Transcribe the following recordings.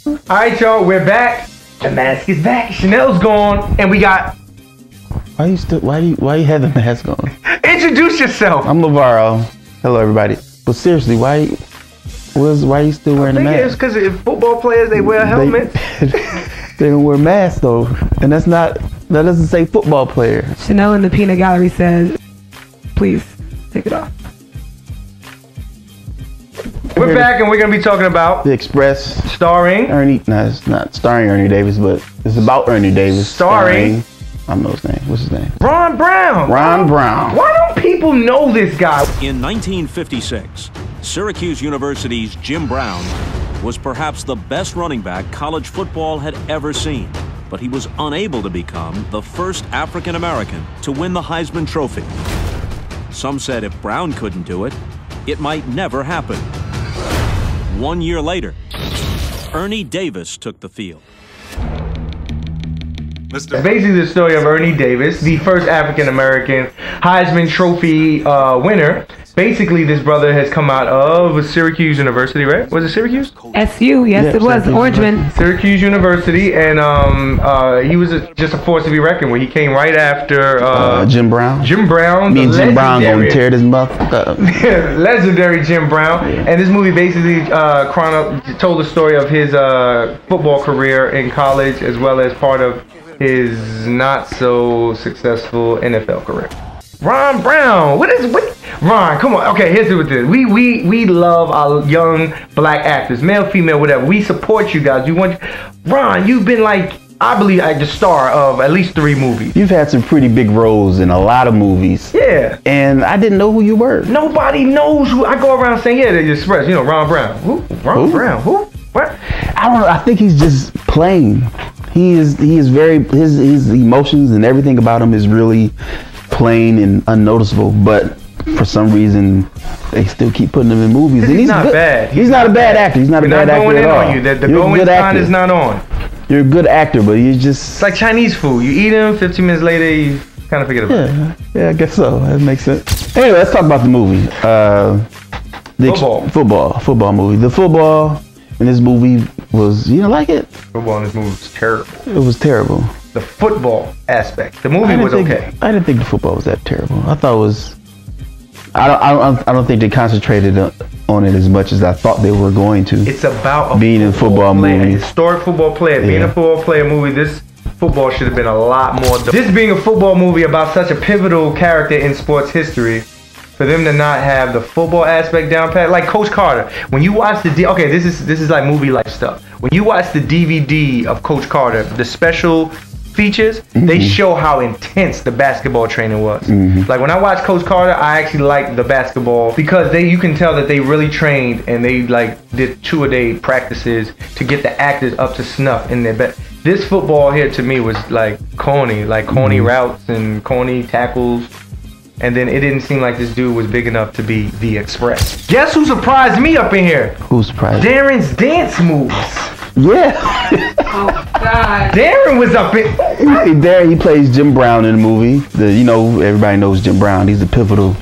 Alright, y'all, we're back. The mask is back. Chanel's gone, and we got. Why you have the mask on? Introduce yourself. I'm Lavaro. Hello, everybody. But seriously, why you still wearing the mask? It's because if football players they wear helmets. They don't wear masks though, and that doesn't say football player. Chanel in the peanut gallery says, "Please take it off." We're back, and we're gonna be talking about The Express, starring Ernie. No, it's not starring Ernie Davis, but it's about Ernie Davis. Starring I don't know his name. What's his name? Ron Brown. Ron Brown. Why don't people know this guy? In 1956, Syracuse University's Jim Brown was perhaps the best running back college football had ever seen, but he was unable to become the first African American to win the Heisman Trophy. Some said if Brown couldn't do it, it might never happen. 1 year later, Ernie Davis took the field. Basically the story of Ernie Davis, the first African-American Heisman Trophy winner. Basically, this brother has come out of Syracuse University, right? Was it Syracuse? SU, yes, it was. Orangeman. Syracuse University, and he was just a force to be reckoned with. He came right after Jim Brown. Jim Brown. Me and Jim Brown gonna tear this mother up. Legendary Jim Brown. Yeah. And this movie basically told the story of his football career in college, as well as part of his not so successful NFL career. Ron Brown, what Ron, come on. Okay, here's what this. We love our young black actors, male, female, whatever. We support you guys. Ron, you've been like, I believe, like the star of at least 3 movies. You've had some pretty big roles in a lot of movies. Yeah. And I didn't know who you were. Nobody knows who. I go around saying, yeah, the Express, Ron Brown. Who? Ron Brown. Who? What? I don't know. I think he's just plain. He is very, his emotions and everything about him is really plain and unnoticeable, but for some reason they still keep putting him in movies. And he's not good. Bad. He's not a bad actor. He's not a bad actor at all. The going sign is not on. You're a good actor, but you're just... It's like Chinese food. You eat them, 15 minutes later, you kind of forget about it. Yeah, I guess so. That makes sense. Anyway, let's talk about the movie. Football movie. The football in this movie was, you didn't like it? Football in this movie was terrible. It was terrible. The football aspect. The movie was okay. I didn't think the football was that terrible. I thought it was... I don't think they concentrated on it as much as I thought they were going to. It's about being in football movie. Historic football player. Being a football player movie, this football should have been a lot more. This being a football movie about such a pivotal character in sports history, for them to not have the football aspect down pat, like Coach Carter. When you watch the this is like movie life stuff. When you watch the DVD of Coach Carter, the special features, they show how intense the basketball training was. Like when I watched Coach Carter, I actually liked the basketball because you can tell that they really trained and they like did 2-a-day practices to get the actors up to snuff in their bed. This football here to me was like corny routes and corny tackles. And then it didn't seem like this dude was big enough to be the Express. Guess who surprised me up in here? Who surprised? Darren's dance moves. Yeah. Oh God. Darren was up in. Darren, he plays Jim Brown in the movie. Everybody knows Jim Brown. He's a pivotal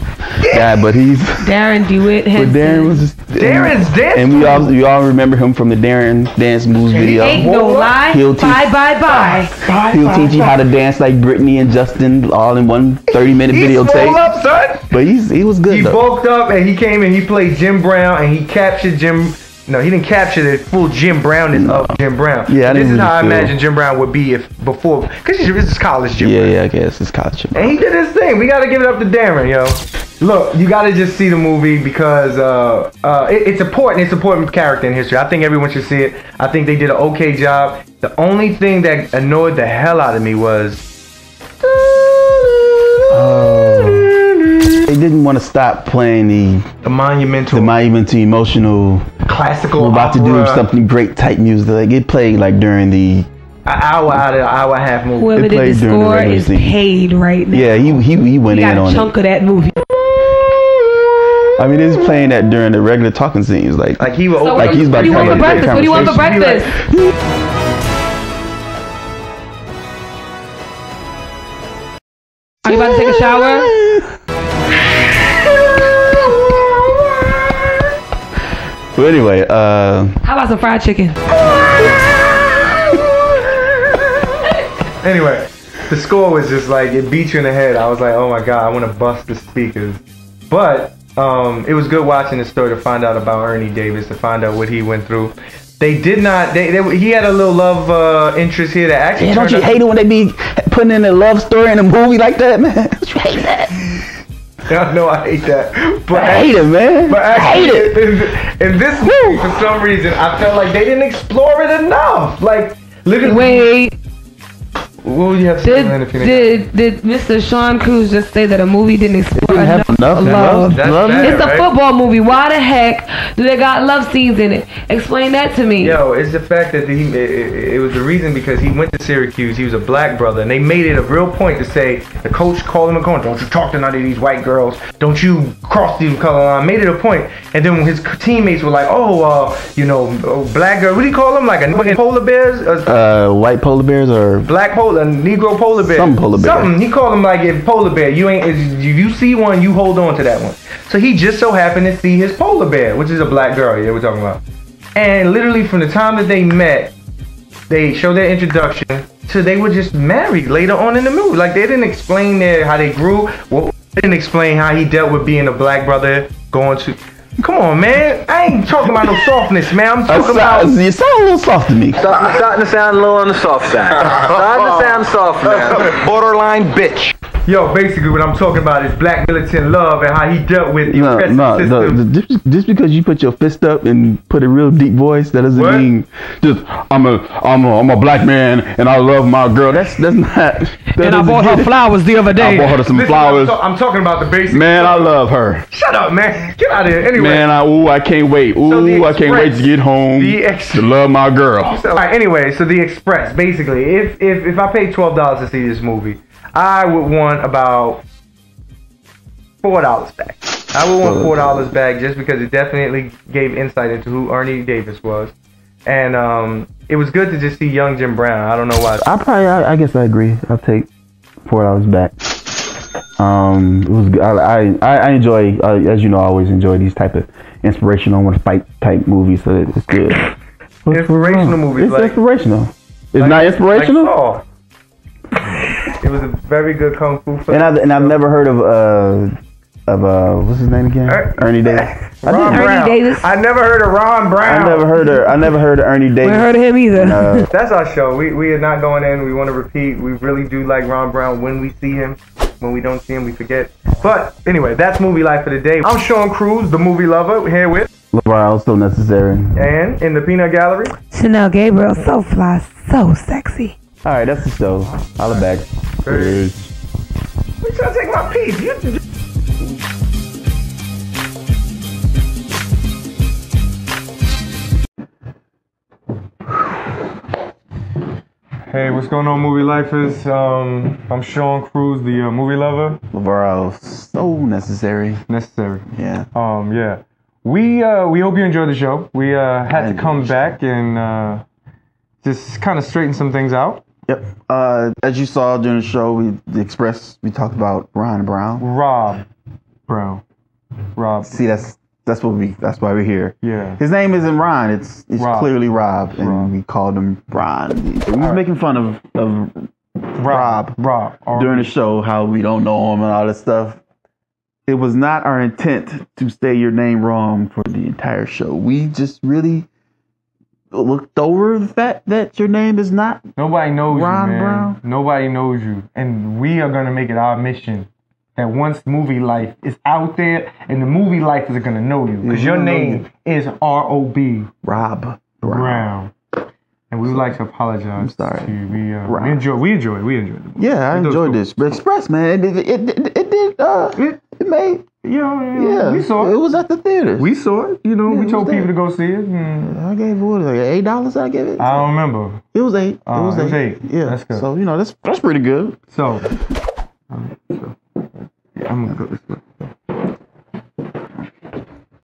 guy, but he's Darren DeWitt. But Darren was just, Darren's dance. And we all remember him from the Darren dance moves video. Ain't no lie. Bye. He'll teach you how to dance like Britney and Justin all in one 30-minute videotape. He up, son. But he was good. He bulked up and he came and he played Jim Brown and he captured Jim. No, he didn't capture the full Jim Brownness of Jim Brown. Yeah, this is how I imagine Jim Brown would be before, because this is college Jim Brown. Yeah, I guess it's college Jim Brown. And he did his thing. We got to give it up to Darren, yo. Look, you got to just see the movie because it's important. It's an important character in history. I think everyone should see it. I think they did an okay job. The only thing that annoyed the hell out of me was... They didn't want to stop playing the monumental, emotional, classical. We're about to do something great type music. Like it played like during the hour out of an hour and a half movie. Whoever did the score is paid right now. Yeah, he went in on it. Got a chunk of that movie. I mean, he's playing that during the regular talking scenes, like he was. So he's about to have a breakfast. What do you want for breakfast? Are you about to take a shower? But anyway, How about some fried chicken? Anyway, the score was just like, it beat you in the head. I was like, oh my God, I want to bust the speakers. But it was good watching the story to find out about Ernie Davis, to find out what he went through. They did not, he had a little love interest here that actually don't you hate it when they be putting in a love story in a movie like that, man? Don't you hate that? No, I hate that. But I hate it, man. But I hate it. In this movie, for some reason, I felt like they didn't explore it enough. Like, literally. Wait. What would you have to say? Did Mr. Sean Cruz just say that a movie didn't explore enough love? It's a football movie. Why the heck do they got love scenes in it? Explain that to me. Yo, it's the fact that it was the reason because he went to Syracuse. He was a black brother, and they made it a real point to say the coach called him a corner. Don't you talk to none of these white girls. Don't you cross the color line. Made it a point. And then when his teammates were like, black girl. What do you call them? Like a polar bears? White polar bears or black polar. A Negro polar bear. Some polar bear. Something. He called him like a polar bear. If you see one, you hold on to that one. So he just so happened to see his polar bear, which is a black girl. Yeah, we're talking about. And literally from the time that they met, they showed their introduction to they were just married later on in the movie. Like they didn't explain how they grew. Well, they didn't explain how he dealt with being a black brother going to. Come on, man. I ain't talking about no softness, man. I'm talking about... You sound a little soft to me. Starting to sound a little on the soft side. Starting to sound soft now. Borderline bitch. Yo, basically what I'm talking about is black militant love and how he dealt with the oppressive system. Just because you put your fist up and put a real deep voice, that doesn't mean just I'm a black man and I love my girl. That's not. And I bought her flowers the other day. I bought her some flowers. I'm talking about the basic. Man, I love her. Shut up, man. Get out of here. Anyway. Man, I can't wait. I can't wait to get home to love my girl. Alright, anyway, so the Express, basically, if I paid $12 to see this movie, I would want about $4 back. I would want $4 back just because it definitely gave insight into who Ernie Davis was. And it was good to just see young Jim Brown. I don't know why. I guess I agree. I'll take $4 back. It was good. I enjoy, as you know, I always enjoy these type of inspirational fight type movies, so it's good. Inspirational movies. It's inspirational. It's not inspirational? It was a very good kung fu film. And I've never heard of what's his name again? Ernie Davis. Ernie Davis. I never heard of Ron Brown. I never heard of Ernie Davis. We heard of him either. That's our show. We are not going in. We want to repeat. We really do like Ron Brown when we see him. When we don't see him, we forget. But anyway, that's Movie Life for the day. I'm Sean Cruz, the movie lover, here with LeBron, so necessary. And in the peanut gallery, Chanel Gabriel, so fly, so sexy. All right, that's the show. Holla back. Peace. You trying to take my piece? Hey, what's going on, movie lifers? I'm Sean Cruz, the movie lover. LeBron, so necessary. Necessary. Yeah. Yeah. We hope you enjoyed the show. We had to come back and just kind of straighten some things out. Yep. As you saw during the show, we talked about Ron Brown. Rob Brown. See, that's why we're here. Yeah. His name isn't Ron. It's Rob. Clearly Rob, and we called him Ron. We was making fun of Rob during the show, how we don't know him and all this stuff. It was not our intent to say your name wrong for the entire show. We just really looked over the fact that your name is not Nobody knows Ron you, man. Brown. Nobody knows you. And we are going to make it our mission that once Movie Life is out there and the movie life is going to know you. Because your name is R.O.B. Rob Brown. And we would like to apologize. I'm sorry. To you. We enjoyed it. Yeah, I enjoyed this. But Express, man, it made... Yeah, we saw it. It was at the theater. We saw it. We told people to go see it. I gave what, like $8 I gave it? I don't remember. It was $8. It was $8. Yeah. That's good. So, that's pretty good. So, I'm going to go this way.